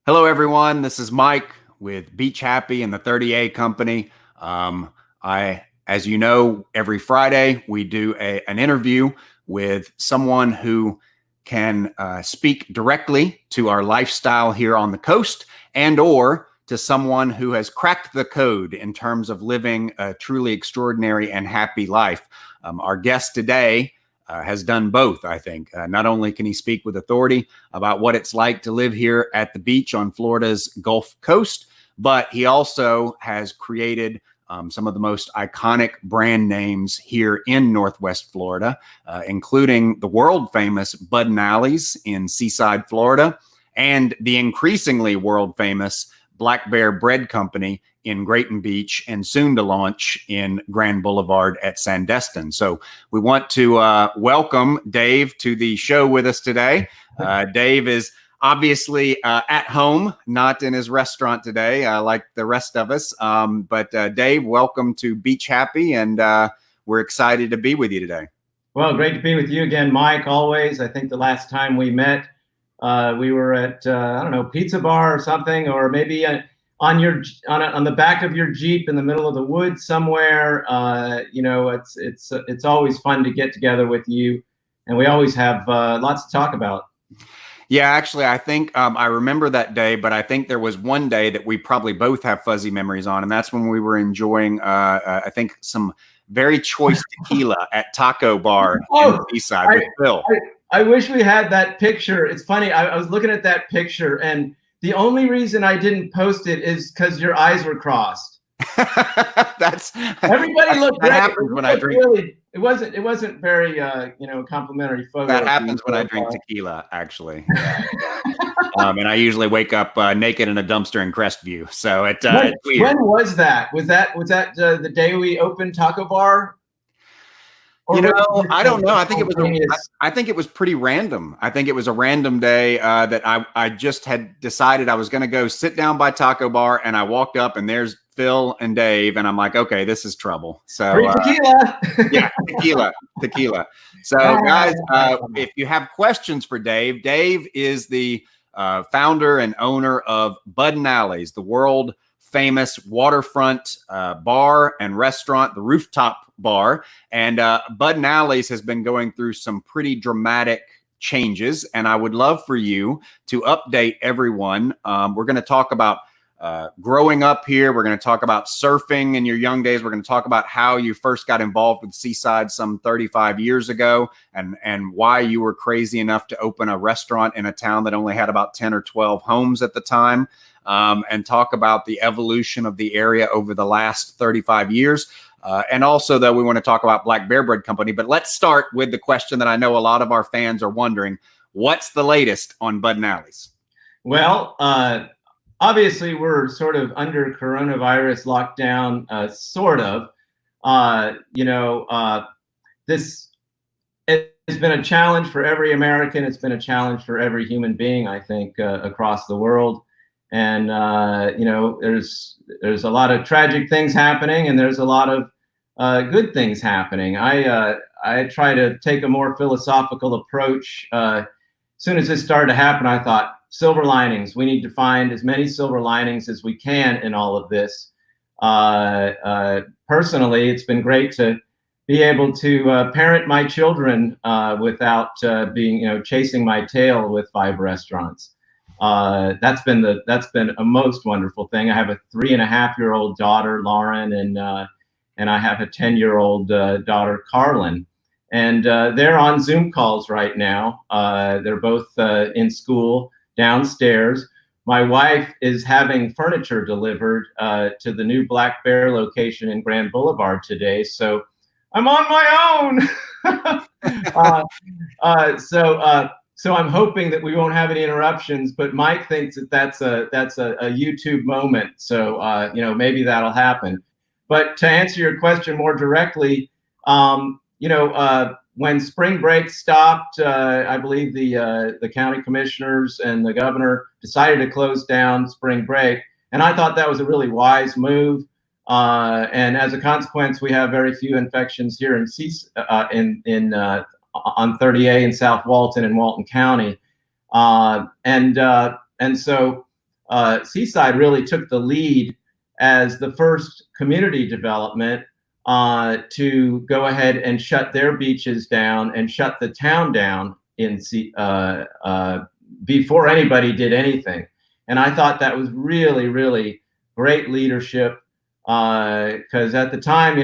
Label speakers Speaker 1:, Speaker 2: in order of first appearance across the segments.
Speaker 1: Hello, everyone. This is Mike with Beach Happy and the 30A Company. As you know, every Friday we do an interview with someone who can speak directly to our lifestyle here on the coast, and or to someone who has cracked the code in terms of living a truly extraordinary and happy life. Our guest today has done both, I think. Not only can he speak with authority about what it's like to live here at the beach on Florida's Gulf Coast, but he also has created some of the most iconic brand names here in Northwest Florida, including the world famous Bud and Alley's in Seaside, Florida, and the increasingly world famous Black Bear Bread Company in Grayton Beach, and soon to launch in Grand Boulevard at Sandestin. So we want to welcome Dave to the show with us today. Dave is obviously at home, not in his restaurant today, like the rest of us. But Dave, welcome to Beach Happy, and we're excited to be with you today.
Speaker 2: Well, great to be with you again, Mike, always. I think the last time we met, we were at, I don't know, Pizza Bar or something, or maybe on the back of your Jeep in the middle of the woods somewhere. It's always fun to get together with you, and we always have lots to talk about.
Speaker 1: Yeah, actually, I think I remember that day, but I think there was one day that we probably both have fuzzy memories on, and that's when we were enjoying, I think, some very choice tequila at Taco Bar in Beachside with Phil.
Speaker 2: I wish we had that picture. It's funny. I was looking at that picture, and the only reason I didn't post it is because your eyes were crossed. Everybody looked great.
Speaker 1: Happens when I drink.
Speaker 2: Really, it wasn't very complimentary photo.
Speaker 1: That happens when I drink tequila, actually. And I usually wake up naked in a dumpster in Crestview. So it's weird.
Speaker 2: When was that? Was that the day we opened Taco Bar?
Speaker 1: I don't know. I think it was pretty random. I think it was a random day that I just had decided I was going to go sit down by Taco Bar, and I walked up and there's Phil and Dave, and I'm like, okay, this is trouble. So
Speaker 2: tequila.
Speaker 1: Yeah, tequila. So guys, if you have questions for Dave, Dave is the founder and owner of Bud and Alley's, the world famous waterfront bar and restaurant, the rooftop bar. And Bud and Alley's has been going through some pretty dramatic changes, and I would love for you to update everyone. We're going to talk about growing up here. We're going to talk about surfing in your young days. We're going to talk about how you first got involved with Seaside some 35 years ago, and why you were crazy enough to open a restaurant in a town that only had about 10 or 12 homes at the time. And talk about the evolution of the area over the last 35 years. And also, though, we want to talk about Black Bear Bread Company. But let's start with the question that I know a lot of our fans are wondering. What's the latest on Bud and Alley's?
Speaker 2: Well, obviously, we're sort of under coronavirus lockdown, sort of. This has been a challenge for every American. It's been a challenge for every human being, I think, across the world. And there's a lot of tragic things happening, and there's a lot of good things happening. I try to take a more philosophical approach. As soon as this started to happen, I thought, silver linings. We need to find as many silver linings as we can in all of this. Personally, it's been great to be able to parent my children without being, chasing my tail with 5 restaurants. That's been a most wonderful thing. I have a 3.5-year-old daughter, Lauren, and I have a 10-year-old daughter, Carlin, and they're on Zoom calls right now. They're both in school downstairs. My wife is having furniture delivered to the new Black Bear location in Grand Boulevard today, so I'm on my own. So I'm hoping that we won't have any interruptions, but Mike thinks that that's a YouTube moment. So, maybe that'll happen. But to answer your question more directly, when spring break stopped, I believe the county commissioners and the governor decided to close down spring break. And I thought that was a really wise move. And as a consequence, we have very few infections here on 30A in South Walton and Walton County. And so Seaside really took the lead as the first community development to go ahead and shut their beaches down and shut the town down before anybody did anything. And I thought that was really, really great leadership, because at the time,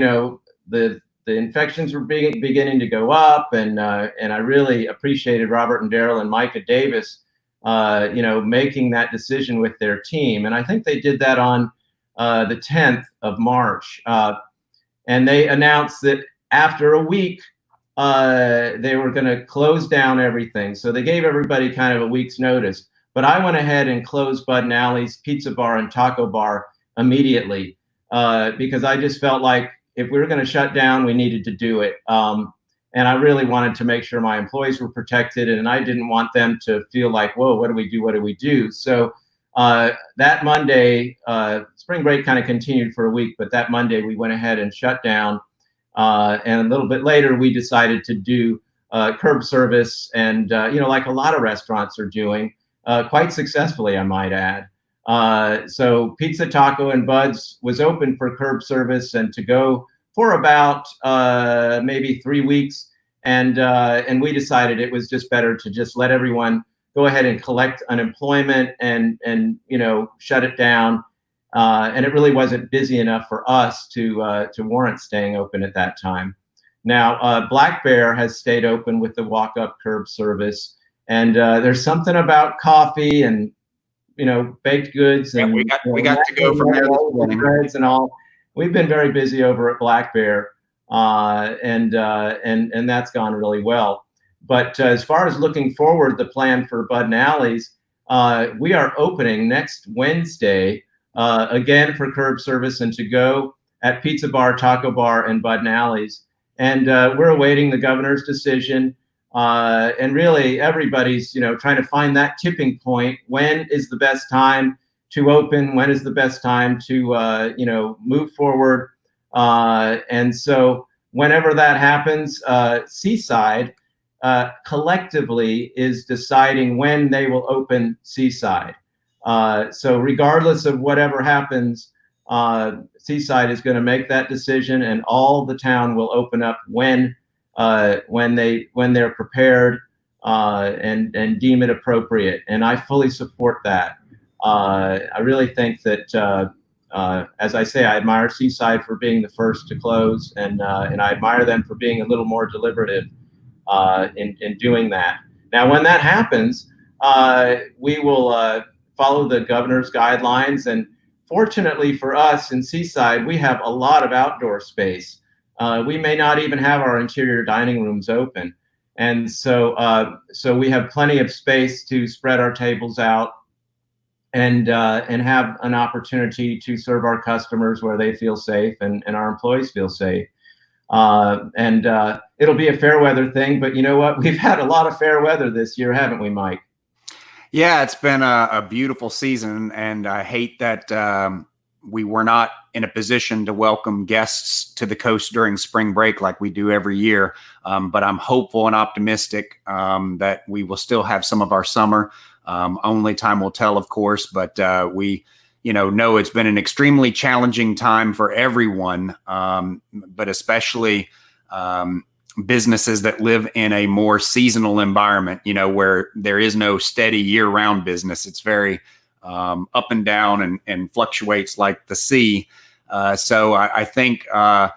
Speaker 2: the infections were beginning to go up, and I really appreciated Robert and Daryl and Micah Davis, making that decision with their team. And I think they did that on the 10th of March. And they announced that after a week, they were going to close down everything. So they gave everybody kind of a week's notice. But I went ahead and closed Bud and Alley's Pizza Bar and Taco Bar immediately, because I just felt like if we were going to shut down, we needed to do it. And I really wanted to make sure my employees were protected, and I didn't want them to feel like, whoa, what do we do? What do we do? So that Monday, spring break kind of continued for a week, but that Monday we went ahead and shut down. And a little bit later, we decided to do curb service, and like a lot of restaurants are doing, quite successfully, I might add. So Pizza, Taco, and Bud's was open for curb service and to go for about maybe 3 weeks, and we decided it was just better to just let everyone go ahead and collect unemployment and shut it down. And it really wasn't busy enough for us to warrant staying open at that time. Now, Black Bear has stayed open with the walk-up curb service, and there's something about coffee and baked goods, and
Speaker 1: we got to go from there this morning.
Speaker 2: Breads and all. We've been very busy over at Black Bear, and that's gone really well. But as far as looking forward, the plan for Bud and Alley's, we are opening next Wednesday again for curb service and to go at Pizza Bar, Taco Bar, and Bud and Alley's. And we're awaiting the governor's decision. And really, everybody's trying to find that tipping point. When is the best time to open? When is the best time to move forward? And so whenever that happens, Seaside collectively is deciding when they will open Seaside. So regardless of whatever happens, Seaside is going to make that decision, and all the town will open up when they're prepared and deem it appropriate. And I fully support that. I really think that, as I say, I admire Seaside for being the first to close, and I admire them for being a little more deliberative in doing that. Now, when that happens, we will follow the governor's guidelines. And fortunately for us in Seaside, we have a lot of outdoor space. We may not even have our interior dining rooms open. And so we have plenty of space to spread our tables out and have an opportunity to serve our customers where they feel safe and our employees feel safe. And it'll be a fair weather thing, but you know what? We've had a lot of fair weather this year, haven't we, Mike?
Speaker 1: Yeah, it's been a beautiful season, and I hate that we were not in a position to welcome guests to the coast during spring break like we do every year. But I'm hopeful and optimistic that we will still have some of our summer. Only time will tell, of course, but we know it's been an extremely challenging time for everyone, but especially businesses that live in a more seasonal environment, where there is no steady year-round business. It's very up and down and fluctuates like the sea. So I think I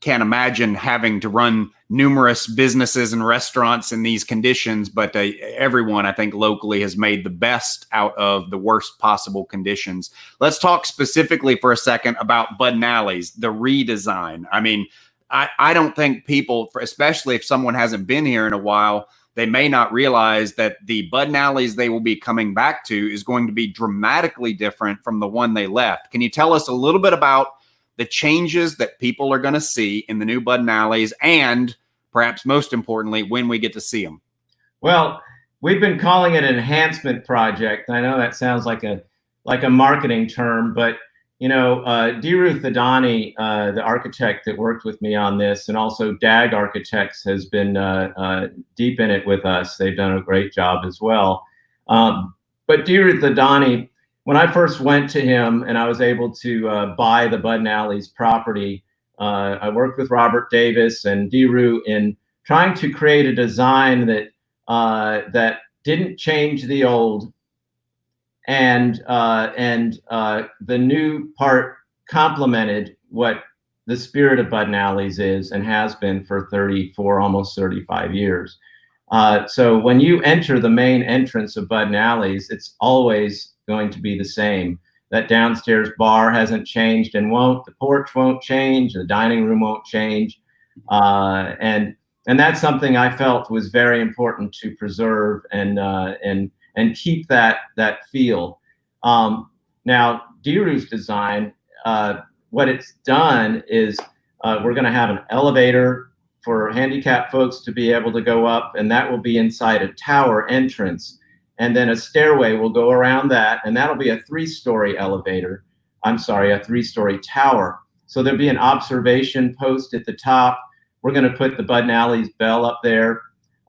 Speaker 1: can't imagine having to run numerous businesses and restaurants in these conditions, but everyone, I think, locally has made the best out of the worst possible conditions. Let's talk specifically for a second about Bud and Alley's, the redesign. I mean, I don't think people, especially if someone hasn't been here in a while, they may not realize that the Bud and Alley's they will be coming back to is going to be dramatically different from the one they left. Can you tell us a little bit about the changes that people are going to see in the new Bud and Alley's, and perhaps most importantly, when we get to see them?
Speaker 2: Well, we've been calling it an enhancement project. I know that sounds like a marketing term, but Dhiru Thadani, the architect that worked with me on this, and also DAG Architects has been deep in it with us. They've done a great job as well. But But Deruth Adani, when I first went to him and I was able to buy the Bud & Alley's property, I worked with Robert Davis and Deru in trying to create a design that that didn't change the old, and the new part complemented what the spirit of Bud & Alley's is and has been for 34, almost 35 years. So when you enter the main entrance of Bud & Alley's, it's always going to be the same. That downstairs bar hasn't changed and won't. The porch won't change. The dining room won't change. And that's something I felt was very important to preserve and keep that feel. Now, Deru's design, what it's done is we're going to have an elevator for handicapped folks to be able to go up, and that will be inside a tower entrance. And then a stairway will go around that, and that'll be a 3-story elevator. I'm sorry, a 3-story tower. So there'll be an observation post at the top. We're going to put the Bud & Alley's bell up there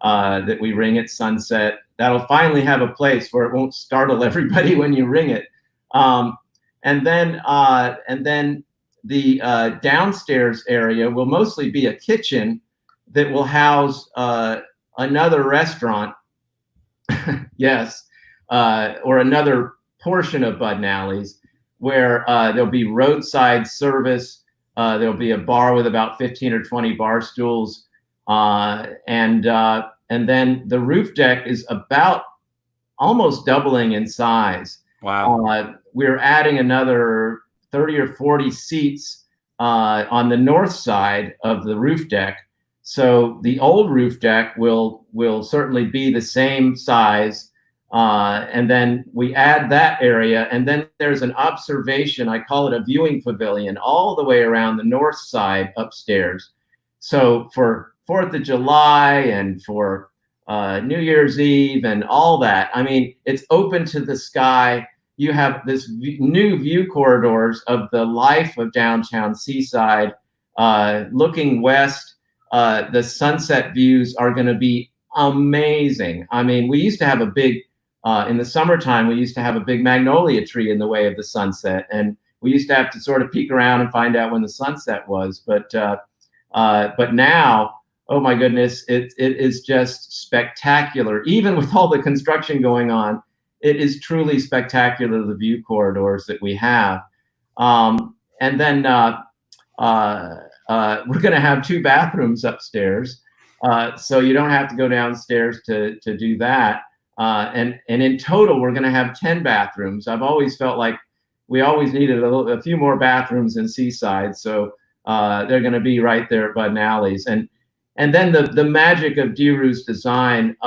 Speaker 2: that we ring at sunset. That'll finally have a place where it won't startle everybody when you ring it. And then the downstairs area will mostly be a kitchen that will house another restaurant. Yes, or another portion of Bud & Alley's, where there'll be roadside service. There'll be a bar with about 15 or 20 bar stools, and then the roof deck is about almost doubling in size.
Speaker 1: Wow.
Speaker 2: We're adding another 30 or 40 seats on the north side of the roof deck. So the old roof deck will certainly be the same size. And then we add that area, and then there's an observation, I call it a viewing pavilion, all the way around the north side upstairs. So for 4th of July and for New Year's Eve and all that, I mean, it's open to the sky. You have this new view corridors of the life of downtown Seaside, looking west. The sunset views are going to be amazing. I mean, we used to have a big, in the summertime, we used to have a big magnolia tree in the way of the sunset. And we used to have to sort of peek around and find out when the sunset was. But now, oh my goodness, it is just spectacular. Even with all the construction going on, it is truly spectacular, the view corridors that we have. And then we're going to have 2 bathrooms upstairs, so you don't have to go downstairs to do that. And in total, we're going to have 10 bathrooms. I've always felt like we always needed a few more bathrooms in Seaside, so they're going to be right there at Bud & Alley's. And then the magic of Deru's design,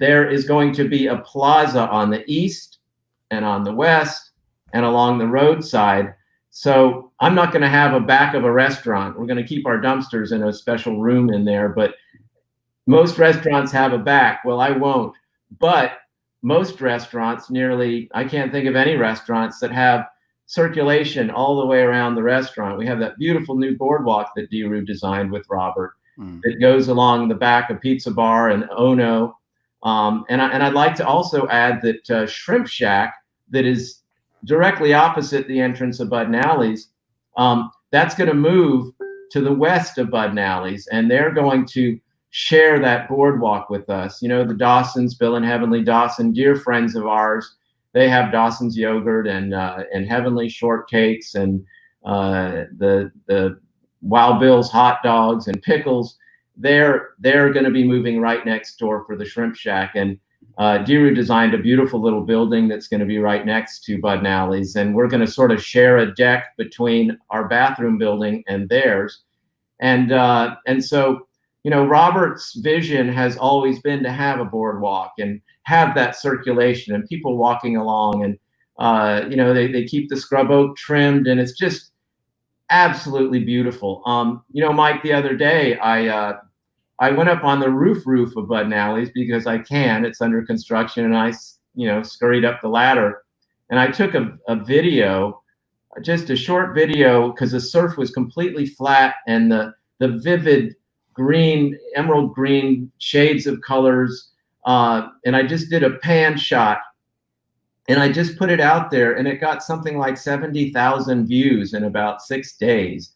Speaker 2: there is going to be a plaza on the east and on the west and along the roadside. So I'm not going to have a back of a restaurant. We're going to keep our dumpsters in a special room in there, but most restaurants have a back. Well, I won't. But most restaurants, nearly, I can't think of any restaurants that have circulation all the way around the restaurant. We have that beautiful new boardwalk that Deru designed with Robert that goes along the back of Pizza Bar and Ono. And I'd like to also add that Shrimp Shack, that is directly opposite the entrance of Bud & Alley's, that's going to move to the west of Bud & Alley's, and they're going to share that boardwalk with us. You know, the Dawsons, Bill and Heavenly Dawson, dear friends of ours, they have Dawson's yogurt and Heavenly shortcakes and the Wild Bill's hot dogs and pickles. They're going to be moving right next door for the Shrimp Shack. And Deru designed a beautiful little building that's going to be right next to Bud & Alley's. And we're going to sort of share a deck between our bathroom building and theirs. And so, you know, Robert's vision has always been to have a boardwalk and have that circulation and people walking along. And, you know, they keep the scrub oak trimmed, and it's just absolutely beautiful. You know, Mike, the other day, I went up on the roof of Bud & Alley's because I can. It's under construction, and I, you know, scurried up the ladder, and I took a video, just a short video, because the surf was completely flat, and the vivid green, emerald green shades of colors and I just did a pan shot, and I just put it out there, and it got something like 70,000 views in about 6 days.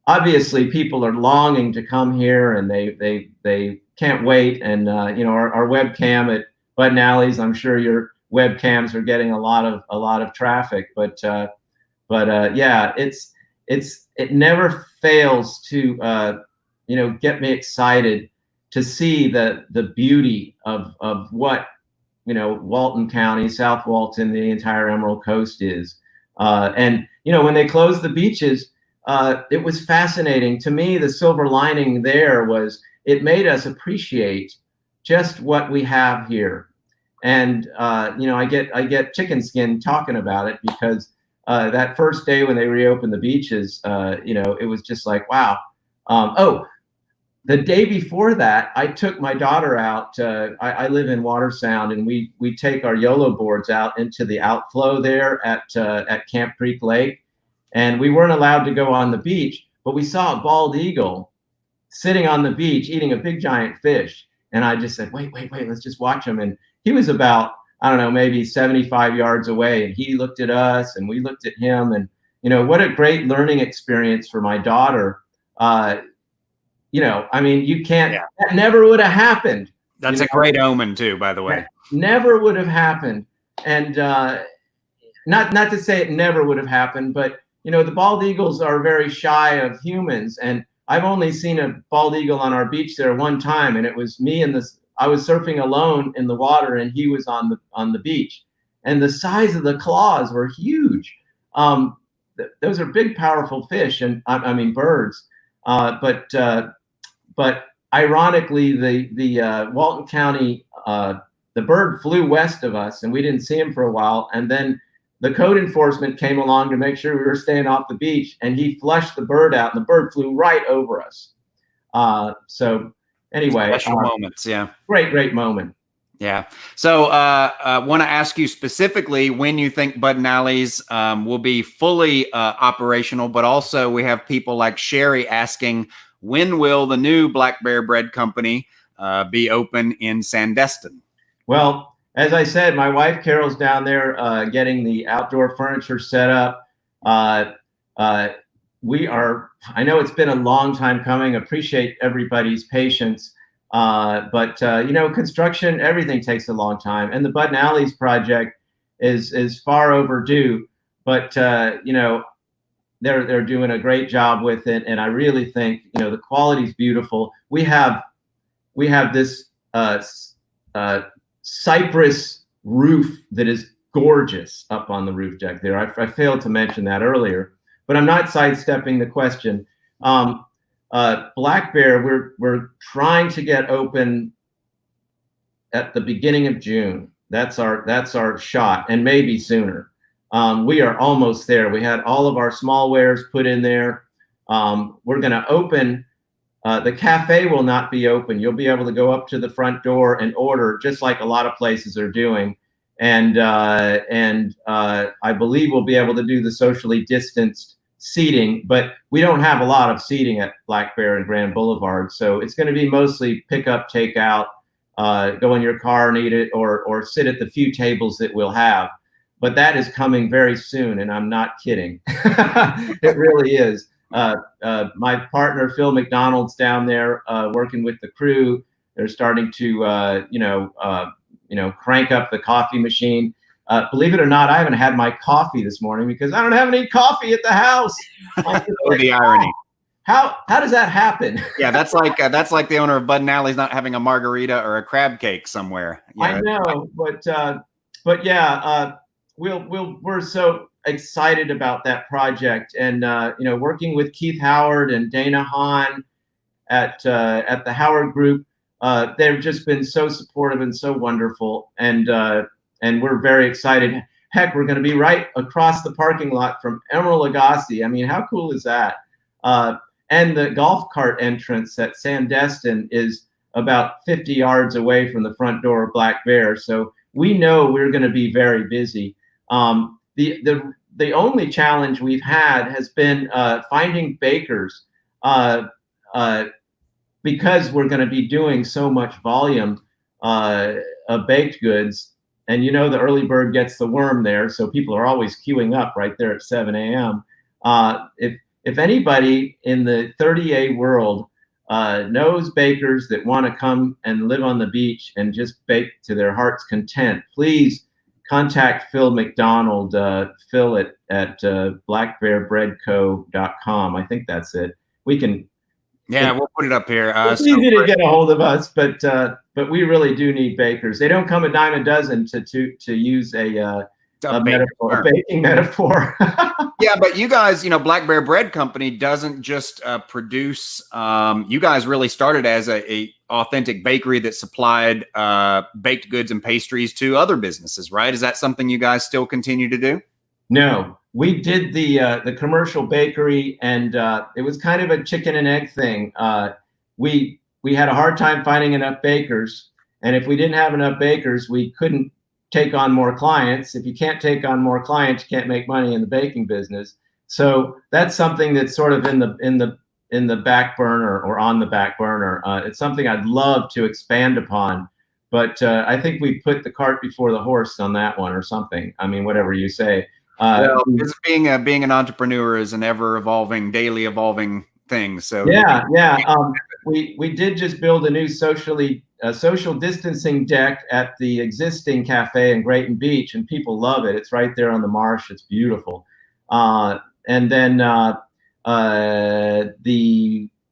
Speaker 2: Obviously, people are longing to come here, and they can't wait. And our webcam at Bud and Alley's, I'm sure your webcams are getting a lot of traffic. But yeah, it never fails to get me excited to see the beauty of what Walton County, South Walton, the entire Emerald Coast is. And when they closed the beaches, it was fascinating to me. The silver lining there was it made us appreciate just what we have here. And I get chicken skin talking about it, because that first day when they reopened the beaches, it was just like, wow. The day before that, I took my daughter out. I live in Watersound, and we take our YOLO boards out into the outflow there at Camp Creek Lake. And we weren't allowed to go on the beach, but we saw a bald eagle sitting on the beach eating a big giant fish. And I just said, wait, let's just watch him. And he was about, I don't know, maybe 75 yards away. And he looked at us and we looked at him. And, what a great learning experience for my daughter. You can't, that never would have happened.
Speaker 1: That's a great omen too, by the way.
Speaker 2: Never would have happened. And not to say it never would have happened, but the bald eagles are very shy of humans. And I've only seen a bald eagle on our beach there one time, and it was me and I was surfing alone in the water, and he was on the beach. And the size of the claws were huge. Those are big, powerful fish, and I mean birds. But ironically, the Walton County, the bird flew west of us, and we didn't see him for a while. And then the code enforcement came along to make sure we were staying off the beach, and he flushed the bird out, and the bird flew right over us. So anyway,
Speaker 1: special moments, yeah.
Speaker 2: Great moment.
Speaker 1: Yeah. So want to ask you specifically when you think Bud and Alley's will be fully operational, but also we have people like Sherry asking, when will the new Black Bear Bread Company be open in Sandestin?
Speaker 2: Well, as I said, my wife Carol's down there getting the outdoor furniture set up. I know it's been a long time coming. Appreciate everybody's patience. But construction, everything takes a long time. And the Bud and Alley's project is far overdue. But they're doing a great job with it, and I really think the quality's beautiful. We have this cypress roof that is gorgeous up on the roof deck there. I failed to mention that earlier, but I'm not sidestepping the question. Black Bear, we're trying to get open at the beginning of June. That's our shot, and maybe sooner. We are almost there. We had all of our small wares put in there. We're going to open. The cafe will not be open. You'll be able to go up to the front door and order, just like a lot of places are doing. And I believe we'll be able to do the socially distanced seating, but we don't have a lot of seating at Black Bear and Grand Boulevard. So it's going to be mostly pick up, take out, go in your car and eat it, or sit at the few tables that we'll have. But that is coming very soon, and I'm not kidding. It really is. My partner Phil McDonald's down there working with the crew. They're starting to crank up the coffee machine. Believe it or not, I haven't had my coffee this morning because I don't have any coffee at the house.
Speaker 1: The irony.
Speaker 2: How does that happen?
Speaker 1: Yeah, that's like the owner of Bud and Alley's not having a margarita or a crab cake somewhere.
Speaker 2: I know, but yeah, we're so excited about that project, and working with Keith Howard and Dana Hahn at the Howard Group. They've just been so supportive and so wonderful, and we're very excited. Heck, we're going to be right across the parking lot from Emerald Lagasse. I mean, how cool is that? And the golf cart entrance at Sandestin is about 50 yards away from the front door of Black Bear. So we know we're going to be very busy. The only challenge we've had has been finding bakers because we're going to be doing so much volume. of baked goods. And you know, the early bird gets the worm there, so people are always queuing up right there at 7 a.m. If anybody in the 30A world knows bakers that want to come and live on the beach and just bake to their heart's content, please contact Phil McDonald, Phil at blackbearbreadco.com. I think that's it. We can.
Speaker 1: Yeah, we'll put it up here.
Speaker 2: It's easy to get a hold of us, but we really do need bakers. They don't come a dime a dozen to use a metaphor, a baking metaphor.
Speaker 1: Yeah, but you guys, Black Bear Bread Company doesn't just produce. You guys really started as a authentic bakery that supplied baked goods and pastries to other businesses, right? Is that something you guys still continue to do?
Speaker 2: No, we did the commercial bakery, and it was kind of a chicken and egg thing. We had a hard time finding enough bakers, and if we didn't have enough bakers, we couldn't take on more clients. If you can't take on more clients, you can't make money in the baking business. So that's something that's sort of in the back burner, or on the back burner. It's something I'd love to expand upon, but I think we put the cart before the horse on that one, or something. I mean, whatever you say.
Speaker 1: Well, being an entrepreneur is an ever evolving, daily evolving thing. So
Speaker 2: yeah. We did just build a new social distancing deck at the existing cafe in Grayton Beach, and people love it. It's right there on the marsh. It's beautiful. And then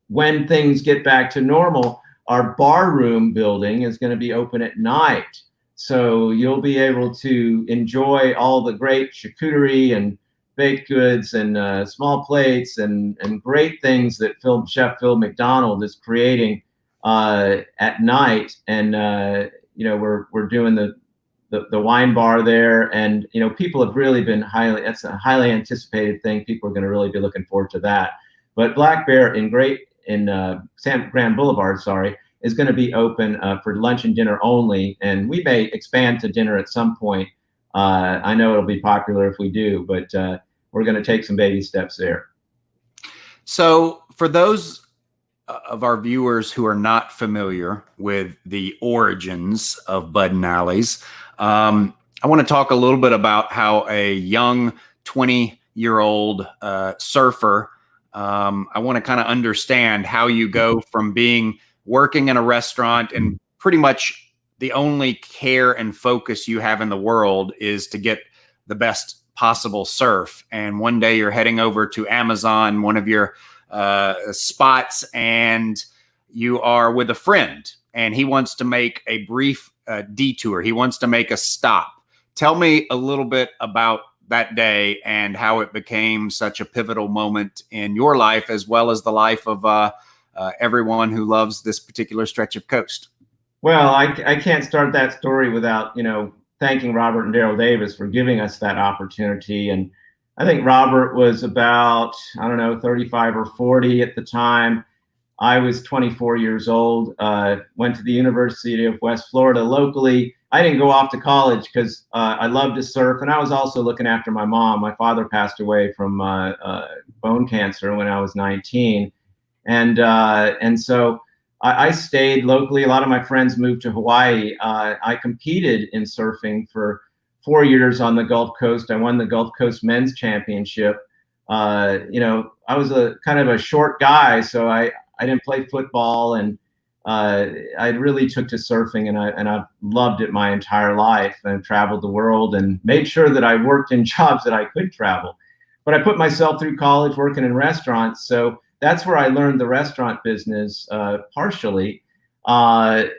Speaker 2: when things get back to normal, our bar room building is going to be open at night. So you'll be able to enjoy all the great charcuterie and baked goods and small plates and great things that Chef Phil McDonald is creating at night. And we're doing the wine bar there, and people have really been that's a highly anticipated thing. People are going to really be looking forward to that. But Black Bear in Grand Boulevard, is going to be open for lunch and dinner only, and we may expand to dinner at some point. I know it'll be popular if we do, but we're going to take some baby steps there. So
Speaker 1: for those of our viewers who are not familiar with the origins of Bud and Allie's, I want to talk a little bit about how a young 20-year-old surfer, I want to kind of understand how you go from working in a restaurant, and pretty much the only care and focus you have in the world is to get the best possible surf. And one day you're heading over to Amazon, one of your spots, and you are with a friend, and he wants to make a brief detour. He wants to make a stop. Tell me a little bit about that day and how it became such a pivotal moment in your life, as well as the life of everyone who loves this particular stretch of coast.
Speaker 2: Well, I can't start that story without, thanking Robert and Daryl Davis for giving us that opportunity. And I think Robert was about, 35 or 40 at the time. I was 24 years old, went to the University of West Florida locally. I didn't go off to college because I loved to surf, and I was also looking after my mom. My father passed away from bone cancer when I was 19. And so I stayed locally. A lot of my friends moved to Hawaii. I competed in surfing for 4 years on the Gulf Coast. I won the Gulf Coast Men's Championship. I was a kind of a short guy, so I didn't play football, and I really took to surfing, and I've loved it my entire life, and traveled the world and made sure that I worked in jobs that I could travel. But I put myself through college working in restaurants, so that's where I learned the restaurant business partially, and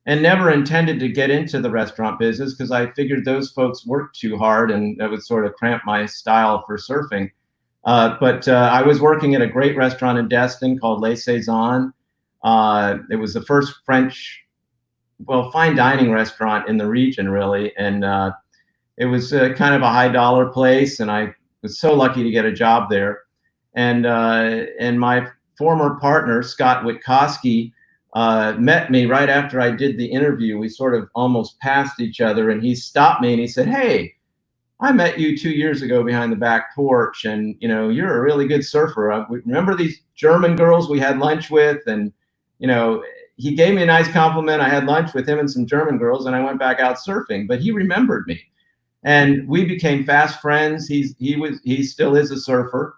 Speaker 2: never intended to get into the restaurant business because I figured those folks worked too hard, and that would sort of cramp my style for surfing. But I was working at a great restaurant in Destin called Les Saisons. It was the first French, fine dining restaurant in the region, really, and it was kind of a high dollar place, and I was so lucky to get a job there. And my former partner, Scott Witkowski, met me right after I did the interview. We sort of almost passed each other, and he stopped me and he said, "Hey, I met you 2 years ago behind the back porch, and you're a really good surfer. Remember these German girls we had lunch with?" And he gave me a nice compliment. I had lunch with him and some German girls, and I went back out surfing. But he remembered me, and we became fast friends. He still is a surfer.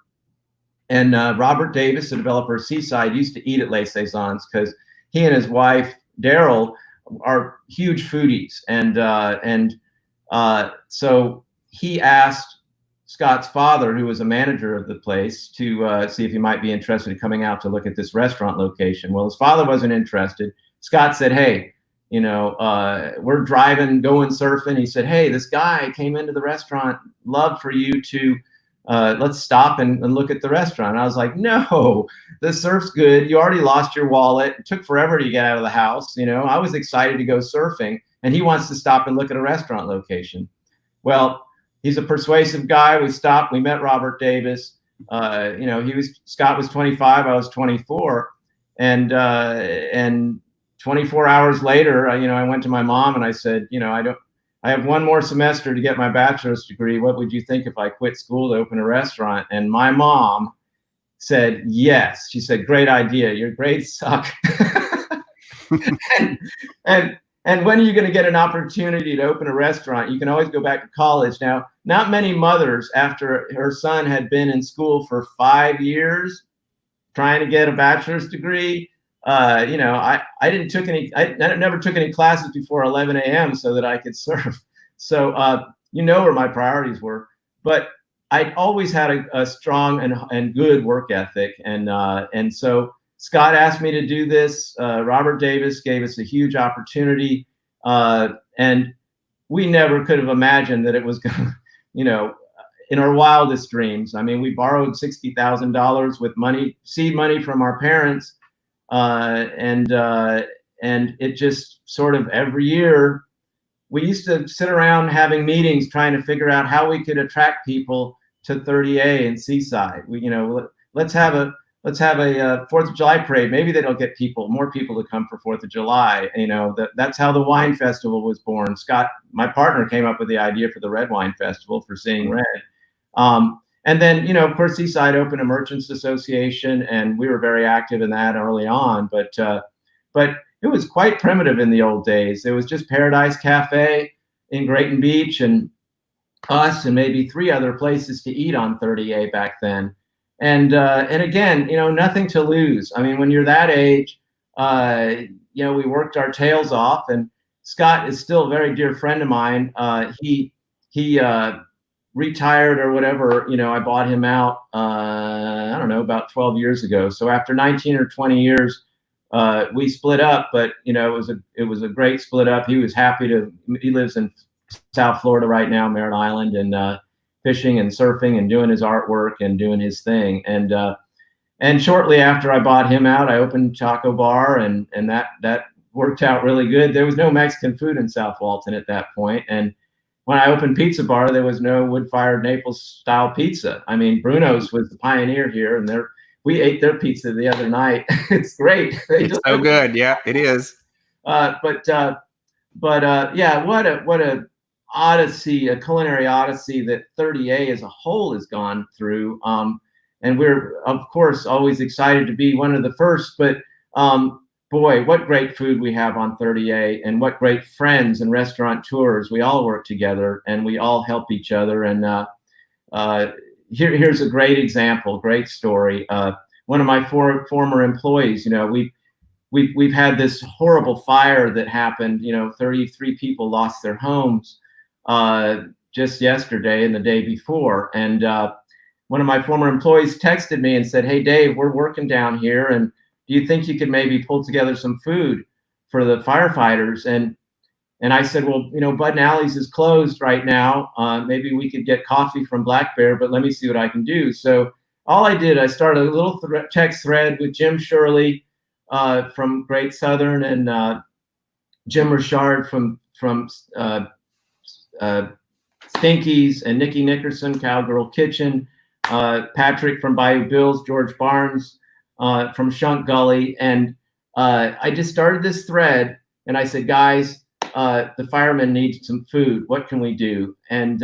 Speaker 2: And Robert Davis, the developer of SEASIDE, used to eat at Les Saisons because he and his wife Daryl are huge foodies, and so he asked Scott's father, who was a manager of the place, to see if he might be interested in coming out to look at this restaurant location. Well, his father wasn't interested. Scott said, "Hey, we're driving, going surfing." He said, "Hey, this guy came into the restaurant. Love for you to let's stop and look at the restaurant." And I was like, "No, the surf's good. You already lost your wallet. It took forever to get out of the house. I was excited to go surfing, and he wants to stop and look at a restaurant location." Well, he's a persuasive guy. We stopped. We met Robert Davis. Scott was 25. I was 24, and 24 hours later, I went to my mom and I said, I have one more semester to get my bachelor's degree. What would you think if I quit school to open a restaurant? And my mom said, yes. She said, great idea. Your grades suck. and when are you going to get an opportunity to open a restaurant? You can always go back to college. Now, not many mothers, after her son had been in school for 5 years trying to get a bachelor's degree, I never took any classes before 11 a.m. so that I could surf. So, where my priorities were. But I always had a strong and good work ethic. And so Scott asked me to do this. Robert Davis gave us a huge opportunity. And we never could have imagined that it was going to, in our wildest dreams. I mean, we borrowed $60,000 with seed money from our parents. And it just sort of every year we used to sit around having meetings trying to figure out how we could attract people to 30A and SEASIDE. Let's have a 4th of July parade. Maybe that'll get more people to come for 4th of July. That's how the wine festival was born. Scott, my partner, came up with the idea for the Red Wine Festival for Seeing Red. And then, of course, SEASIDE opened a merchants association, and we were very active in that early on. But it was quite primitive in the old days. It was just Paradise Cafe in Grayton Beach, and us, and maybe 3 other places to eat on 30A back then. And again, nothing to lose. I mean, when you're that age, we worked our tails off. And Scott is still a very dear friend of mine. He retired or whatever, I bought him out, I don't know, about 12 years ago. So after 19 or 20 years, we split up, but it was a great split up. He was happy he lives in South Florida right now, Merritt Island, and fishing and surfing and doing his artwork and doing his thing. And shortly after I bought him out, I opened Taco Bar, and that worked out really good. There was no Mexican food in South Walton at that point. And when I opened Pizza Bar, there was no wood-fired Naples-style pizza. I mean, Bruno's was the pioneer here, and we ate their pizza the other night. It's great.
Speaker 1: It's so good. Yeah, it is.
Speaker 2: Yeah, what a odyssey, a culinary odyssey that 30A as a whole has gone through. And we're, of course, always excited to be one of the first, but boy, what great food we have on 30A, and what great friends and restaurateurs. We all work together and we all help each other. And here's a great example, great story. One of my former employees, we've had this horrible fire that happened. 33 people lost their homes just yesterday and the day before. And one of my former employees texted me and said, "Hey, Dave, we're working down here, and do you think you could maybe pull together some food for the firefighters?" And I said, "Well, Bud and Alley's is closed right now. Maybe we could get coffee from Black Bear, but let me see what I can do." So all I did, I started a little text thread with Jim Shirley from Great Southern, and Jim Richard from Stinkies, and Nikki Nickerson, Cowgirl Kitchen, Patrick from Bayou Bills, George Barnes from Shunk Gully. And I just started this thread, and I said, "Guys, the firemen need some food. What can we do?" And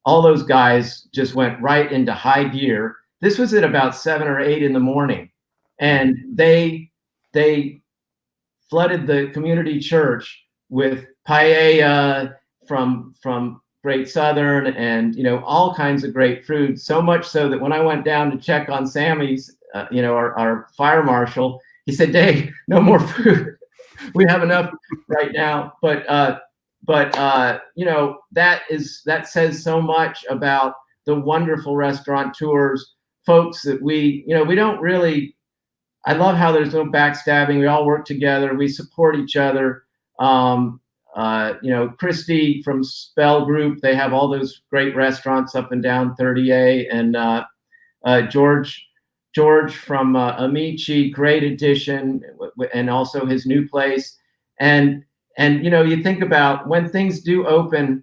Speaker 2: all those guys just went right into high gear. This was at about 7 or 8 in the morning, and they flooded the community church with paella from Great Southern, and all kinds of great food. So much so that when I went down to check on Sammy's, our fire marshal, he said, "Dave, no more food. We have enough right now." But that says so much about the wonderful restaurateurs, folks that we don't really. I love how there's no backstabbing. We all work together. We support each other. Christy from Spell Group, they have all those great restaurants up and down 30A, and George from Amici, great addition, and also his new place. And you think about when things do open,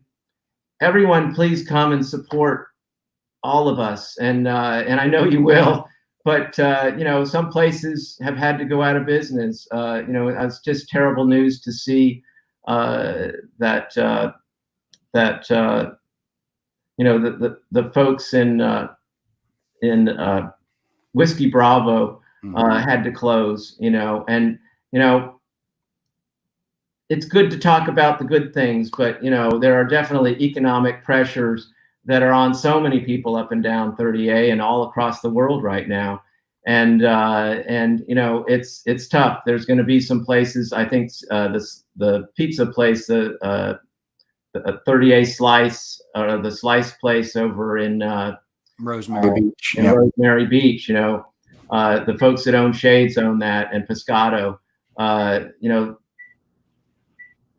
Speaker 2: everyone please come and support all of us, and I know you will. But some places have had to go out of business. It's just terrible news to see that the folks in Whiskey Bravo had to close. And it's good to talk about the good things, but there are definitely economic pressures that are on so many people up and down 30A and all across the world right now. And it's tough. There's going to be some places, I think the pizza place, the 30A Slice, or the Slice place over in
Speaker 1: Rosemary Beach.
Speaker 2: In Rosemary Beach, the folks that own Shades own that, and Pescado.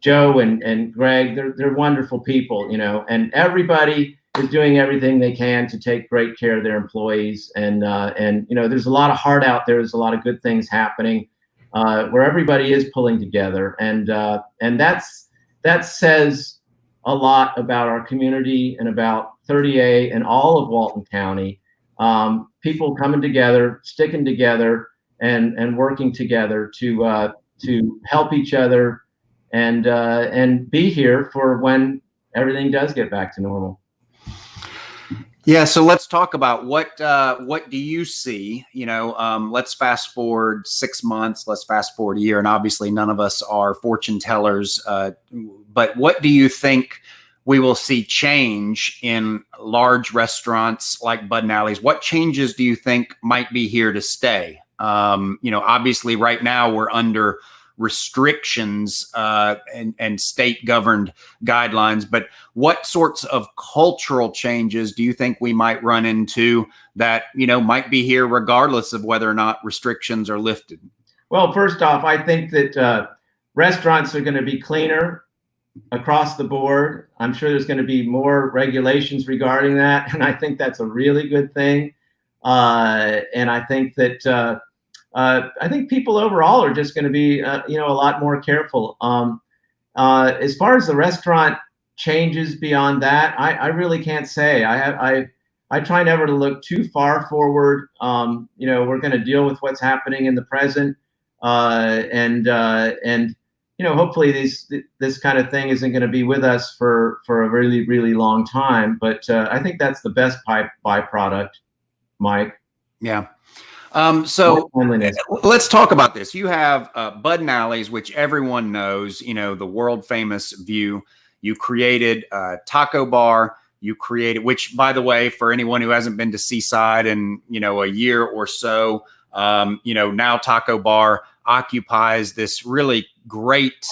Speaker 2: Joe and Greg, they're wonderful people, and everybody is doing everything they can to take great care of their employees. And there's a lot of heart out there. There's a lot of good things happening where everybody is pulling together. And that says a lot about our community and about 30A and all of Walton County. People coming together, sticking together, and working together to help each other and be here for when everything does get back to normal.
Speaker 1: Yeah, so let's talk about what do you see? Let's fast forward 6 months. Let's fast forward a year, and obviously none of us are fortune tellers. But what do you think we will see change in large restaurants like Bud and Alley's? What changes do you think might be here to stay? Obviously right now we're under restrictions and state governed guidelines, but what sorts of cultural changes do you think we might run into that might be here regardless of whether or not restrictions are lifted?
Speaker 2: Well, first off, I think that restaurants are going to be cleaner across the board. I'm sure there's going to be more regulations regarding that, and I think that's a really good thing. And I think that I think people overall are just going to be, a lot more careful. As far as the restaurant changes beyond that, I really can't say. I try never to look too far forward. We're going to deal with what's happening in the present, and hopefully this kind of thing isn't going to be with us for a really, really long time. But I think that's the best byproduct, Mike.
Speaker 1: Yeah. So let's talk about this. You have Bud and Alley's, which everyone knows, the world famous view. You created a taco bar. You created, which, by the way, for anyone who hasn't been to Seaside in, a year or so, now Taco Bar occupies this really great,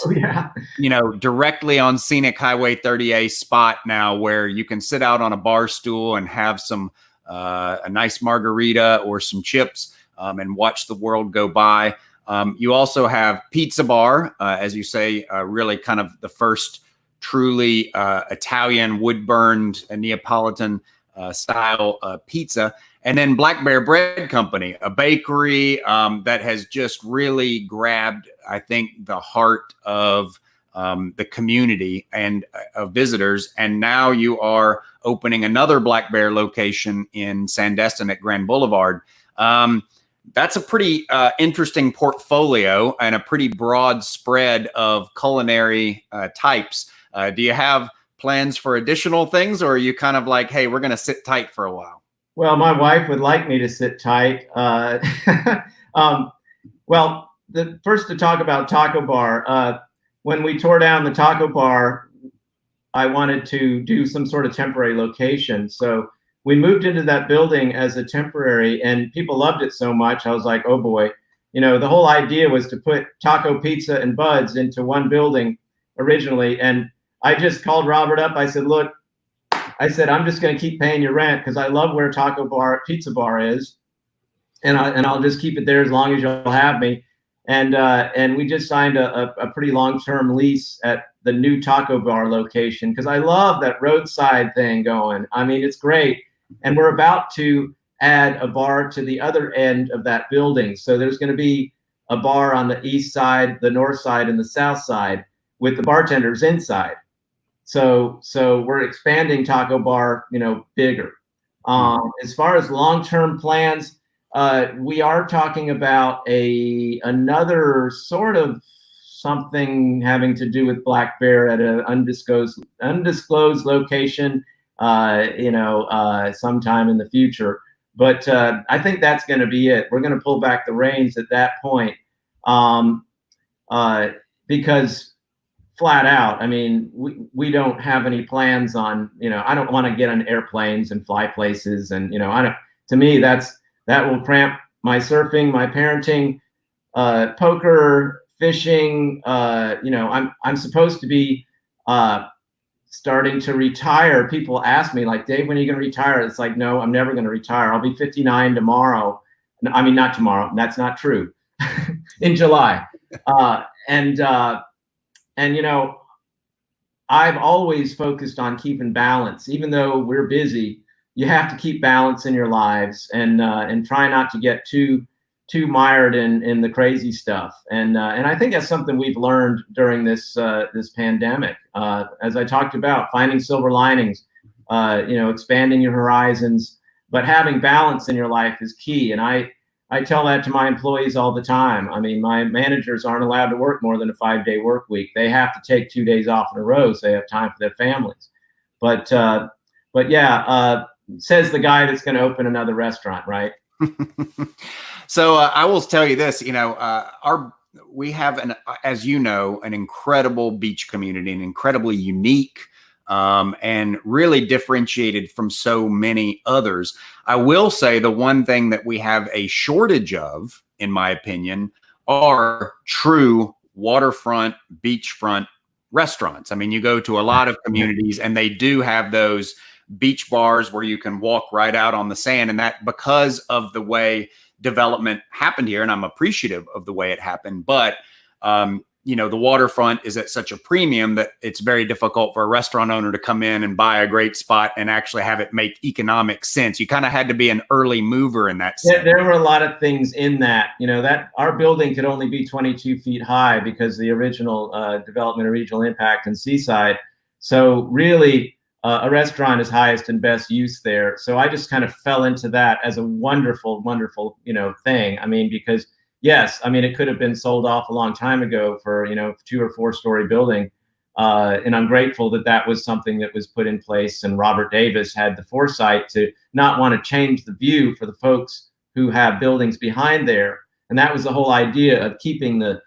Speaker 1: directly on scenic Highway 30A spot now where you can sit out on a bar stool and have some a nice margarita or some chips and watch the world go by. You also have Pizza Bar, as you say, really kind of the first truly Italian wood-burned Neapolitan style pizza. And then Black Bear Bread Company, a bakery that has just really grabbed, I think, the heart of the community and of visitors. And now you are opening another Black Bear location in Sandestin at Grand Boulevard. That's a pretty interesting portfolio and a pretty broad spread of culinary types. Do you have plans for additional things, or are you kind of like, hey, we're going to sit tight for a while?
Speaker 2: Well, my wife would like me to sit tight. Well, first to talk about Taco Bar. When we tore down the Taco Bar, I wanted to do some sort of temporary location. So we moved into that building as a temporary, and people loved it so much. I was like, oh boy, the whole idea was to put Taco Pizza and Buds into one building originally. And I just called Robert up. I said, look, I'm just going to keep paying your rent because I love where Pizza Bar is. And I'll just keep it there as long as you'll have me. And we just signed a pretty long-term lease at the new Taco Bar location because I love that roadside thing going. I mean, it's great. And we're about to add a bar to the other end of that building. So there's going to be a bar on the east side, the north side, and the south side with the bartenders inside. So we're expanding Taco Bar, bigger. As far as long-term plans, we are talking about another sort of something having to do with Black Bear at an undisclosed location, sometime in the future. But I think that's going to be it. We're going to pull back the reins at that point, because flat out, I mean, we don't have any plans on, I don't want to get on airplanes and fly places, and to me that will cramp my surfing, my parenting, poker, fishing. I'm supposed to be starting to retire. People ask me like, Dave, when are you going to retire? It's like, no, I'm never going to retire. I'll be 59 tomorrow. I mean, not tomorrow. That's not true. In July. I've always focused on keeping balance. Even though we're busy, you have to keep balance in your lives and try not to get too mired in the crazy stuff. And I think that's something we've learned during this pandemic. As I talked about, finding silver linings, expanding your horizons, but having balance in your life is key. And I tell that to my employees all the time. I mean, my managers aren't allowed to work more than a 5-day work week. They have to take 2 days off in a row so they have time for their families. But yeah, says the guy that's going to open another restaurant, right?
Speaker 1: So I will tell you this, we have as you know, an incredible beach community, an incredibly unique and really differentiated from so many others. I will say the one thing that we have a shortage of, in my opinion, are true waterfront, beachfront restaurants. I mean, you go to a lot of communities and they do have those beach bars where you can walk right out on the sand, and that because of the way development happened here, and I'm appreciative of the way it happened, but the waterfront is at such a premium that it's very difficult for a restaurant owner to come in and buy a great spot and actually have it make economic sense. You kind of had to be an early mover in that sense.
Speaker 2: There were a lot of things in that, that our building could only be 22 feet high because the original development of regional impact in Seaside. So really, a restaurant is highest and best use there. So I just kind of fell into that as a wonderful, wonderful, thing. I mean, because yes, I mean, it could have been sold off a long time ago for, 2 or 4 story building. And I'm grateful that that was something that was put in place. And Robert Davis had the foresight to not want to change the view for the folks who have buildings behind there. And that was the whole idea of keeping the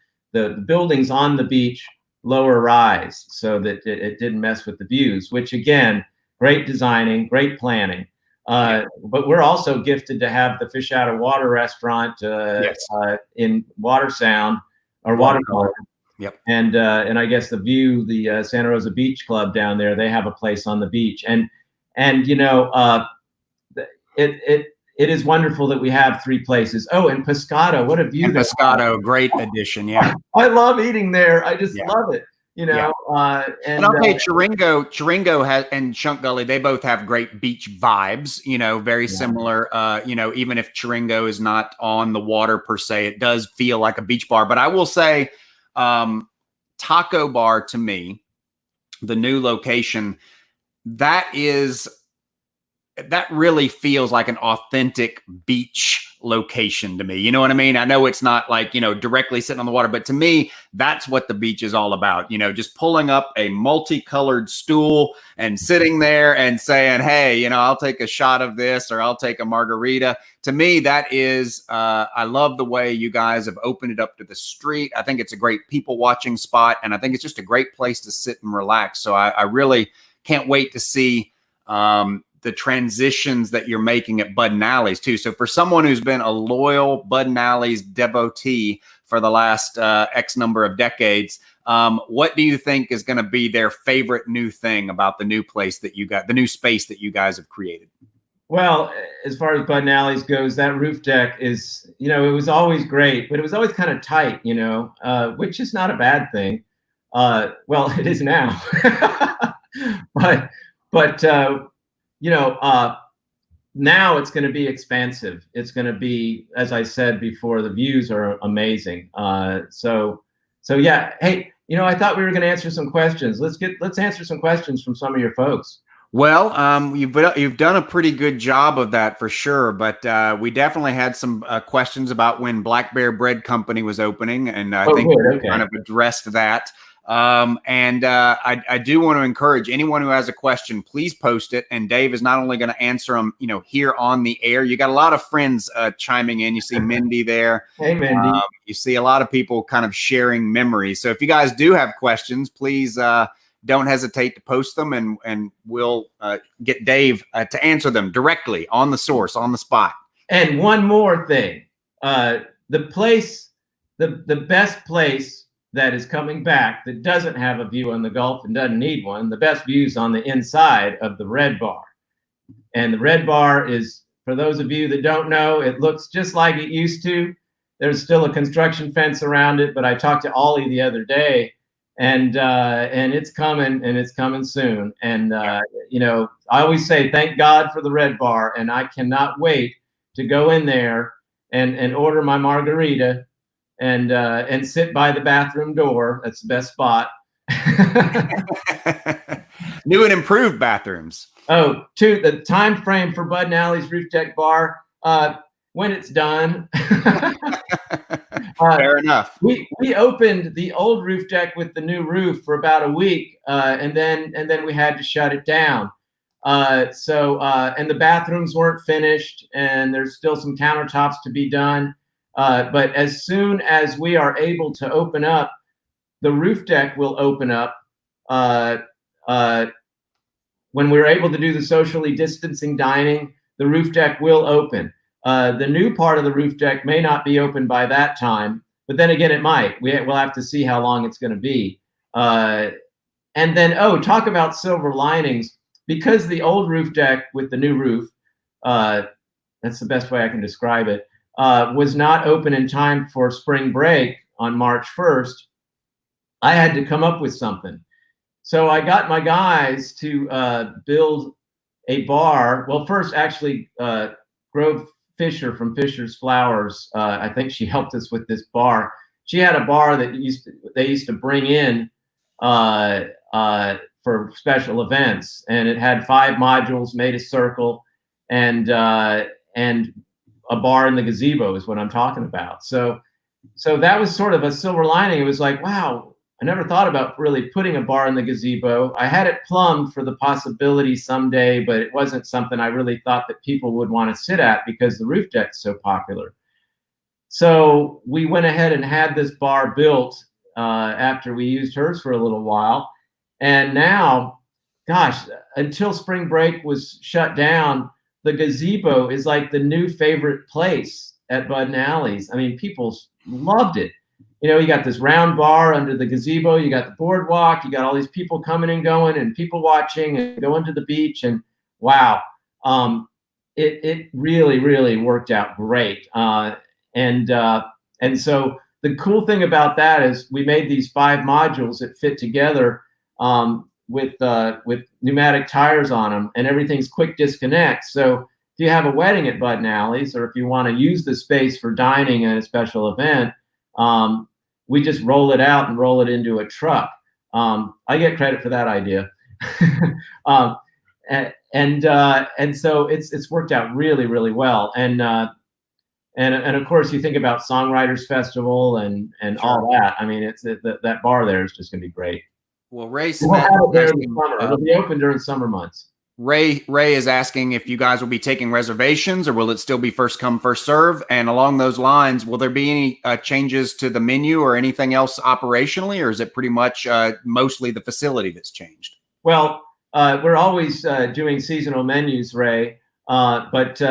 Speaker 2: buildings on the beach lower rise so that it didn't mess with the views, which again, great designing, great planning. But we're also gifted to have the Fish Out of Water restaurant in Water Sound or Watercolor.
Speaker 1: Yep.
Speaker 2: And I guess the View, the Santa Rosa Beach Club down there, they have a place on the beach. And it is wonderful that we have 3 places. Oh, and Pescado, what a view!
Speaker 1: And Pescado, great addition. Yeah,
Speaker 2: I love eating there. I just love it. And
Speaker 1: I'll tell you, Chiringo has, and Chunk Gully, they both have great beach vibes. Very similar. Even if Chiringo is not on the water per se, it does feel like a beach bar. But I will say, Taco Bar to me, the new location, that is that really feels like an authentic beach location to me. You know what I mean? I know it's not like, directly sitting on the water, but to me, that's what the beach is all about. Just pulling up a multicolored stool and sitting there and saying, hey, I'll take a shot of this, or I'll take a margarita. To me, that is, I love the way you guys have opened it up to the street. I think it's a great people watching spot, and I think it's just a great place to sit and relax. So I really can't wait to see, the transitions that you're making at Bud and Alley's too. So for someone who's been a loyal Bud and Alley's devotee for the last X number of decades, what do you think is going to be their favorite new thing about the new place that you got, the new space that you guys have created?
Speaker 2: Well, as far as Bud and Alley's goes, that roof deck is, it was always great, but it was always kind of tight, which is not a bad thing. Well, it is now, but now it's going to be expansive. It's going to be, as I said before, the views are amazing. So yeah. Hey, I thought we were going to answer some questions. Let's answer some questions from some of your folks.
Speaker 1: Well, you've done a pretty good job of that for sure, but we definitely had some questions about when Black Bear Bread Company was opening, and I think we kind of addressed that. I do want to encourage anyone who has a question, please post it. And Dave is not only going to answer them, here on the air. You got a lot of friends chiming in. You see Mindy there.
Speaker 2: Hey, Mindy.
Speaker 1: You see a lot of people kind of sharing memories. So if you guys do have questions, please don't hesitate to post them, and we'll get Dave to answer them directly on the source, on the spot.
Speaker 2: And one more thing, the place, the best place that is coming back that doesn't have a view on the Gulf and doesn't need one, the best views on the inside of the Red Bar. And the Red Bar is, for those of you that don't know, it looks just like it used to. There's still a construction fence around it, but I talked to Ollie the other day, and it's coming, and it's coming soon. And I always say thank God for the Red Bar, and I cannot wait to go in there and order my margarita and sit by the bathroom door. That's the best spot.
Speaker 1: New and improved bathrooms.
Speaker 2: Oh, the time frame for Bud and Alley's Roof Deck Bar, when it's done.
Speaker 1: Fair enough.
Speaker 2: We opened the old roof deck with the new roof for about a week, and then we had to shut it down. And the bathrooms weren't finished, and there's still some countertops to be done. But as soon as we are able to open up, the roof deck will open up. When we're able to do the socially distancing dining, the roof deck will open. The new part of the roof deck may not be open by that time, but then again, it might. We'll have to see how long it's going to be. And then, talk about silver linings. Because the old roof deck with the new roof, that's the best way I can describe it, was not open in time for spring break on March 1st, I had to come up with something. So I got my guys to build a bar. Well, first, actually, Grove Fisher from Fisher's Flowers, I think she helped us with this bar. She had a bar that they used to bring in for special events, and it had 5 modules, made a circle, and a bar in the gazebo is what I'm talking about. So that was sort of a silver lining. It was like, wow, I never thought about really putting a bar in the gazebo. I had it plumbed for the possibility someday, but it wasn't something I really thought that people would want to sit at because the roof deck's so popular. So we went ahead and had this bar built after we used hers for a little while. And now, gosh, until spring break was shut down, the gazebo is like the new favorite place at Bud and Alley's. I mean, people loved it. You got this round bar under the gazebo, you got the boardwalk, you got all these people coming and going and people watching and going to the beach, and wow, it really, really worked out great. And so the cool thing about that is we made these 5 modules that fit together with pneumatic tires on them, and everything's quick disconnect. So if you have a wedding at Bud and Alley's, or if you want to use the space for dining at a special event, we just roll it out and roll it into a truck. I get credit for that idea. and so it's worked out really, really well. And of course, you think about Songwriters Festival and
Speaker 1: Sure.
Speaker 2: all that. I mean, that bar there is just going to be great.
Speaker 1: Well, Ray
Speaker 2: We'll
Speaker 1: Smith
Speaker 2: have it there in the
Speaker 1: asking,
Speaker 2: summer. It'll be open during summer months.
Speaker 1: Ray is asking if you guys will be taking reservations or will it still be first come, first serve? And along those lines, will there be any changes to the menu or anything else operationally, or is it pretty much mostly the facility that's changed?
Speaker 2: Well, we're always doing seasonal menus, Ray, but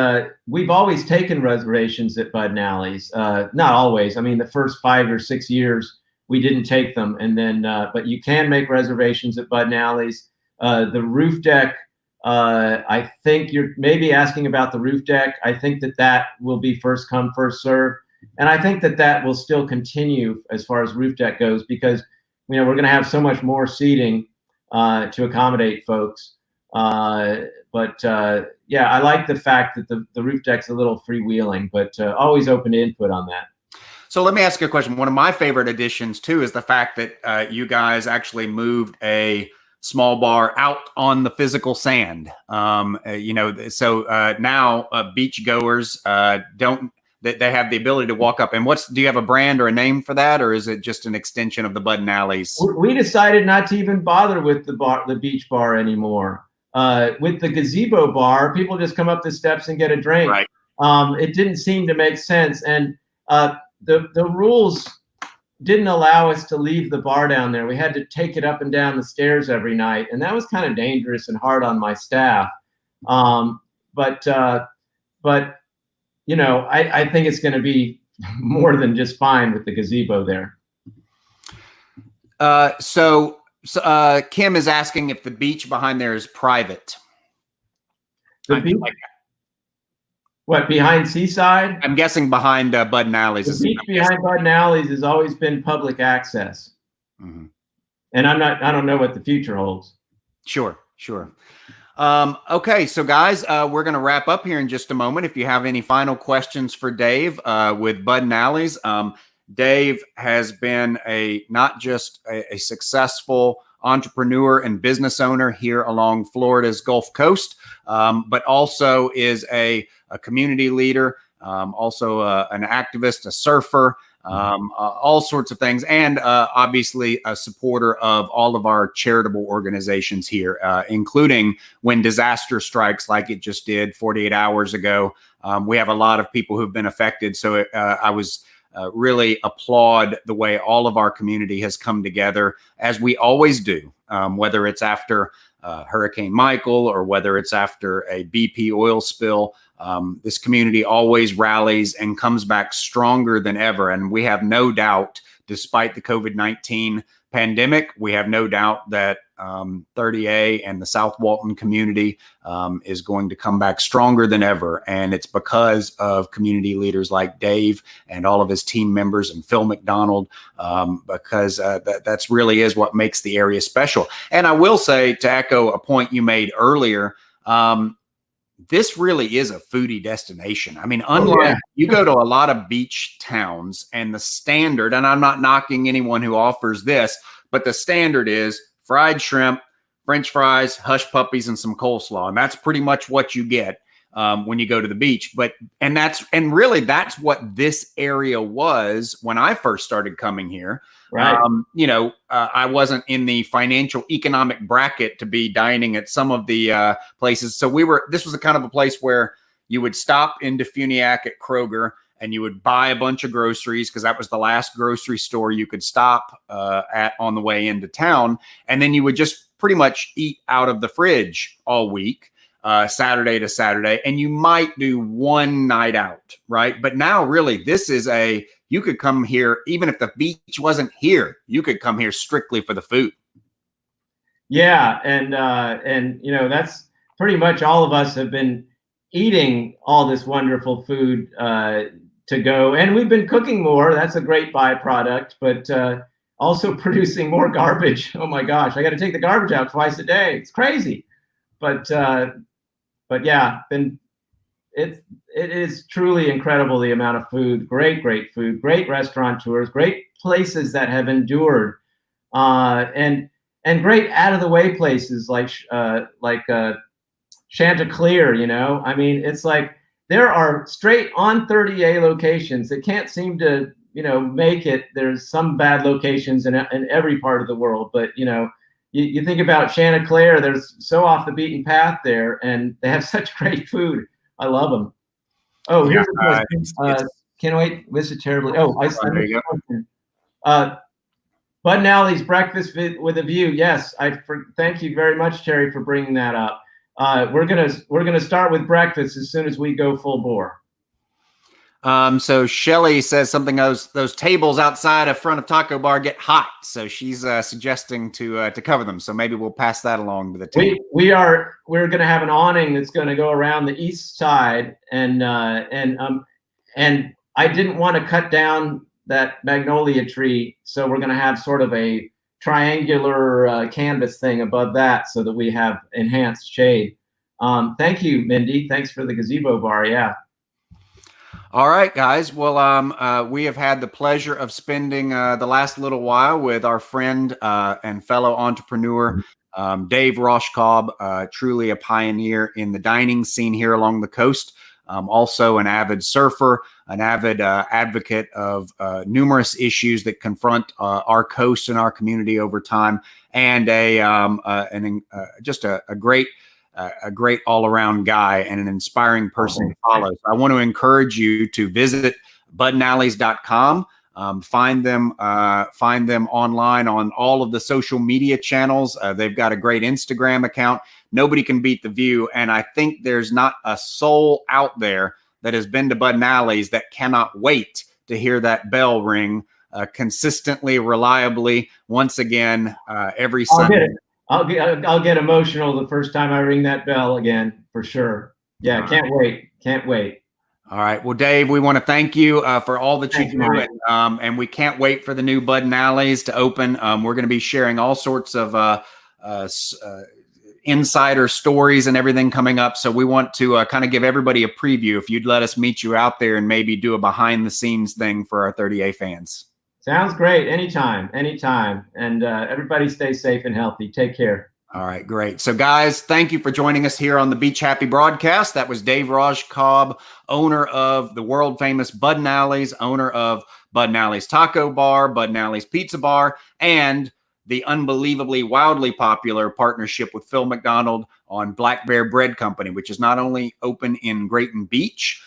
Speaker 2: we've always taken reservations at Bud and Alley's. Not always. I mean, the first 5 or 6 years we didn't take them, and then but you can make reservations at Bud and Alley's. The roof deck. I think you're maybe asking about the roof deck. I think that will be first come, first serve. And I think that will still continue as far as roof deck goes, because, we're going to have so much more seating to accommodate folks. Yeah, I like the fact that the roof deck's a little freewheeling, but always open to input on that.
Speaker 1: So let me ask you a question. One of my favorite additions too is the fact that you guys actually moved a small bar out on the physical sand. Now beach goers they have the ability to walk up. And do you have a brand or a name for that, or is it just an extension of the Bud and Alley's?
Speaker 2: We decided not to even bother with the beach bar anymore. With the gazebo bar, people just come up the steps and get a drink.
Speaker 1: Right.
Speaker 2: It didn't seem to make sense, and the rules didn't allow us to leave the bar down there. We had to take it up and down the stairs every night, and that was kind of dangerous and hard on my staff. But I think it's going to be more than just fine with the gazebo there.
Speaker 1: So Kim is asking if the beach behind there is private.
Speaker 2: The beach? What, behind Seaside?
Speaker 1: I'm guessing behind Bud and Alley's.
Speaker 2: The beach behind Bud and Alley's has always been public access.
Speaker 1: Mm-hmm.
Speaker 2: And I don't know what the future holds.
Speaker 1: Sure. Okay, so guys, we're going to wrap up here in just a moment. If you have any final questions for Dave with Bud and Alley's, Dave has been not just a successful entrepreneur and business owner here along Florida's Gulf Coast, but also is a community leader, also an activist, a surfer, all sorts of things, and obviously a supporter of all of our charitable organizations here, including when disaster strikes like it just did 48 hours ago. We have a lot of people who've been affected, so I was really applaud the way all of our community has come together, as we always do, whether it's after Hurricane Michael or whether it's after a BP oil spill. This community always rallies and comes back stronger than ever. And we have no doubt, despite the COVID-19 pandemic, we have no doubt that 30A and the South Walton community is going to come back stronger than ever. And it's because of community leaders like Dave and all of his team members and Phil McDonald, because that's really is what makes the area special. And I will say, to echo a point you made earlier, this really is a foodie destination. I mean, unlike you go to a lot of beach towns and the standard, and I'm not knocking anyone who offers this, but the standard is fried shrimp, French fries, hush puppies, and some coleslaw. And that's pretty much what you get when you go to the beach. And really that's what this area was when I first started coming here.
Speaker 2: Right.
Speaker 1: I wasn't in the financial economic bracket to be dining at some of the places. So this was a kind of a place where you would stop in Defuniak at Kroger and you would buy a bunch of groceries, because that was the last grocery store you could stop at on the way into town. And then you would just pretty much eat out of the fridge all week, Saturday to Saturday. And you might do one night out, right? But now really this is you could come here, even if the beach wasn't here, you could come here strictly for the food.
Speaker 2: Yeah. And that's pretty much all of us have been eating all this wonderful food to go. And we've been cooking more. That's a great byproduct, but also producing more garbage. Oh my gosh, I got to take the garbage out twice a day. It's crazy. But yeah, it is truly incredible, the amount of food, great food, great restaurateurs, great places that have endured, and great out of the way places like Chanticleer, you know? I mean, it's like there are straight on 30A locations that can't seem to, you know, make it. There's some bad locations in every part of the world, but, you know, you think about Chanticleer, there's so off the beaten path there, and they have such great food. I love them. Oh, here's a question. Can't wait. Miss it terribly. Oh, there you go. Bud and Alley's Breakfast with a View. Yes, thank you very much, Terry, for bringing that up. We're gonna start with breakfast as soon as we go full bore.
Speaker 1: So Shelly says something. Those tables outside of front of Taco Bar get hot, so she's suggesting to cover them. So maybe we'll pass that along to the team.
Speaker 2: We're going to have an awning that's going to go around the east side, and I didn't want to cut down that magnolia tree, so we're going to have sort of a triangular canvas thing above that, so that we have enhanced shade. Thank you, Mindy. Thanks for the gazebo bar. Yeah.
Speaker 1: All right, guys. Well, we have had the pleasure of spending the last little while with our friend and fellow entrepreneur, Dave Rauschkolb, truly a pioneer in the dining scene here along the coast. Also an avid surfer, an avid advocate of numerous issues that confront our coast and our community over time, and just a great all-around guy and an inspiring person to follow. So I want to encourage you to visit budandalleys.com. Find them online on all of the social media channels. They've got a great Instagram account. Nobody can beat the view. And I think there's not a soul out there that has been to Bud and Alley's that cannot wait to hear that bell ring consistently, reliably, once again, every Sunday.
Speaker 2: I'll get emotional the first time I ring that bell again, for sure. Yeah, can't wait. Can't wait.
Speaker 1: All right. Well, Dave, we want to thank you for all that you do, and we can't wait for the new Bud and Alley's to open. We're going to be sharing all sorts of insider stories and everything coming up. So we want to kind of give everybody a preview. If you'd let us meet you out there and maybe do a behind-the-scenes thing for our 30A fans.
Speaker 2: Sounds great. Anytime. And everybody stay safe and healthy. Take care.
Speaker 1: All right, great. So, guys, thank you for joining us here on the Beach Happy broadcast. That was Dave Rauschkolb, owner of the world-famous Bud and Alley's, owner of Bud and Alley's Taco Bar, Bud and Alley's Pizza Bar, and the unbelievably, wildly popular partnership with Phil McDonald on Black Bear Bread Company, which is not only open in Grayton Beach,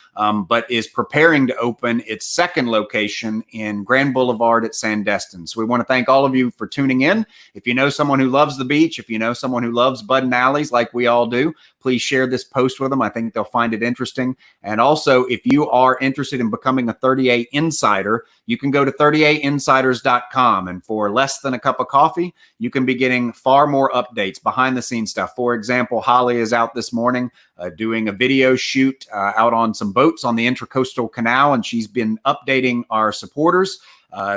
Speaker 1: but is preparing to open its second location in Grand Boulevard at Sandestin. So we want to thank all of you for tuning in. If you know someone who loves the beach, if you know someone who loves Bud and Alley's like we all do, please share this post with them. I think they'll find it interesting. And also, if you are interested in becoming a 30A insider, you can go to 30ainsiders.com. And for less than a cup of coffee, you can be getting far more updates, behind the scenes stuff. For example, Holly is out this morning doing a video shoot out on some boats on the Intracoastal Canal, and she's been updating our supporters.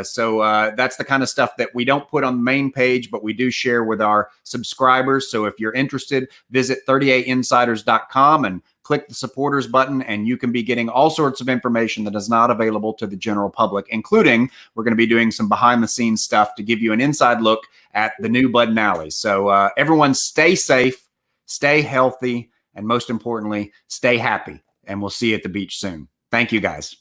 Speaker 1: So that's the kind of stuff that we don't put on the main page, but we do share with our subscribers. So if you're interested, visit 30ainsiders.com and click the supporters button, and you can be getting all sorts of information that is not available to the general public, including we're going to be doing some behind the scenes stuff to give you an inside look at the new Bud and Alley's. So everyone stay safe, stay healthy, and most importantly, stay happy. And we'll see you at the beach soon. Thank you, guys.